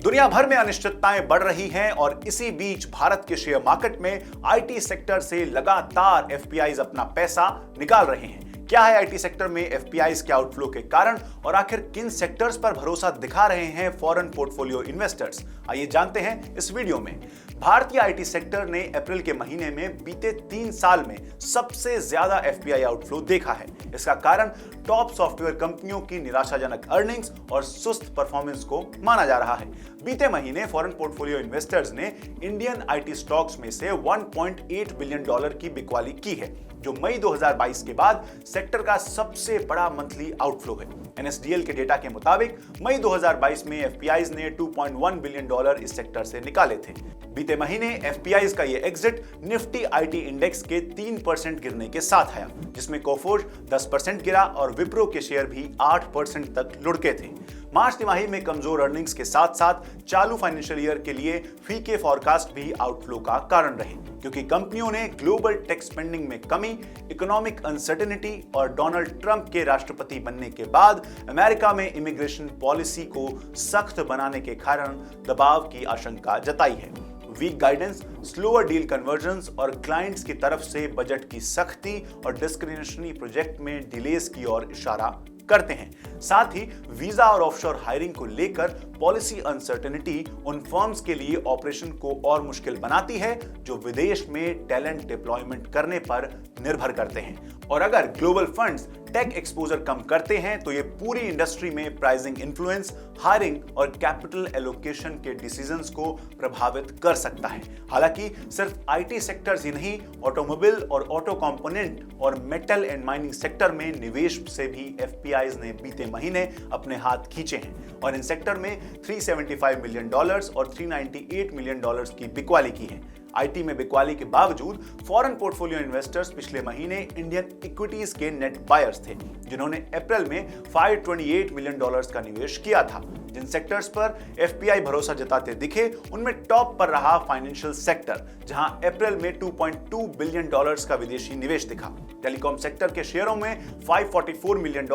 दुनिया भर में अनिश्चितताएं बढ़ रही हैं और इसी बीच भारत के शेयर मार्केट में आईटी सेक्टर से लगातार एफपीआईज अपना पैसा निकाल रहे हैं। क्या है आईटी सेक्टर में एफपीआईज के आउटफ्लो के कारण और आखिर किन सेक्टर्स पर भरोसा दिखा रहे हैं फॉरेन पोर्टफोलियो इन्वेस्टर्स, आइए जानते हैं इस वीडियो में। भारतीय आईटी सेक्टर ने अप्रैल के महीने में बीते 3 साल में सबसे ज्यादा एफपीआई आउटफ्लो देखा है। इसका कारण टॉप सॉफ्टवेयर कंपनियों की निराशाजनक अर्निंग्स और सुस्त परफॉर्मेंस को माना जा रहा है। बीते महीने फॉरेन पोर्टफोलियो इन्वेस्टर्स ने इंडियन आईटी स्टॉक्स में से $1.8 बिलियन की बिकवाली की है, जो मई 2022 के बाद सेक्टर का सबसे बड़ा मंथली आउटफ्लो है। एनएसडीएल के डेटा के मुताबिक मई 2022 में एफपीआईज ने $2.1 बिलियन इस सेक्टर से निकाले थे। बीते महीने एफपीआईज का ये एग्जिट निफ्टी आईटी इंडेक्स के 3% गिरने के साथ आया, जिसमें कोफोर्ज 10% गिरा और विप्रो के शेयर भी 8% तक लुढ़के थे। मार्च तिमाही में कमजोर अर्निंग्स के साथ साथ चालू फाइनेंशियल ईयर के लिए फीके फॉरकास्ट भी आउटफ्लो का कारण रहे, क्योंकि कंपनियों ने ग्लोबल टेक स्पेंडिंग में कमी, इकोनॉमिक अनसर्टेनिटी और डोनाल्ड ट्रंप के राष्ट्रपति बनने के बाद अमेरिका में इमिग्रेशन पॉलिसी को सख्त बनाने के कारण दबाव की आशंका जताई है। Weak guidance, slower deal conversions और क्लाइंट्स की तरफ से बजट की सख्ती और डिस्क्रिशनरी प्रोजेक्ट में डिलेस की ओर इशारा करते हैं। साथ ही वीजा और ऑफशोर हायरिंग को लेकर पॉलिसी अनसर्टेनिटी उन फर्म्स के लिए ऑपरेशन को और मुश्किल बनाती है जो विदेश में टैलेंट डिप्लॉयमेंट करने पर निर्भर करते हैं। और अगर ग्लोबल फंड्स टेक एक्सपोजर कम करते हैं तो ये पूरी इंडस्ट्री में प्राइसिंग इन्फ्लुएंस, हायरिंग और कैपिटल एलोकेशन के डिसीजंस को प्रभावित कर सकता है। हालांकि सिर्फ आईटी सेक्टर्स ही नहीं, ऑटोमोबाइल और ऑटो कंपोनेंट और मेटल एंड माइनिंग सेक्टर में निवेश से भी एफपीआईज ने बीते महीने अपने हाथ खींचे हैं और इन सेक्टर में $375 मिलियन और $398 मिलियन की बिकवाली की है। आईटी में बिकवाली के बावजूद फॉरेन पोर्टफोलियो इन्वेस्टर्स पिछले महीने इंडियन इक्विटीज के नेट बायर्स थे, जिन्होंने अप्रैल में $528 मिलियन का निवेश किया था। जिन सेक्टर्स पर एफपीआई भरोसा जताते दिखे उनमें टॉप पर रहा फाइनेंशियल सेक्टर, जहां अप्रैल में $2.2 बिलियन का विदेशी निवेश दिखा। टेलीकॉम सेक्टर के शेयरों में $544 मिलियन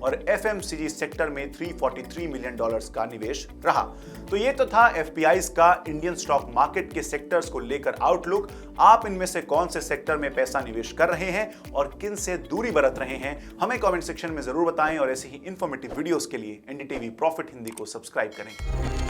और एफएमसीजी सेक्टर में $343 मिलियन का निवेश रहा। तो ये तो था एफपीआईज का इंडियन स्टॉक मार्केट के सेक्टर्स को लेकर आउटलुक। आप इनमें से कौन से सेक्टर में पैसा निवेश कर रहे हैं और किन से दूरी बरत रहे हैं, हमें कमेंट सेक्शन में जरूर बताएं और ऐसे ही इंफॉर्मेटिव वीडियोस के लिए एनडीटीवी प्रॉफिट हिंदी को सब्सक्राइब करें।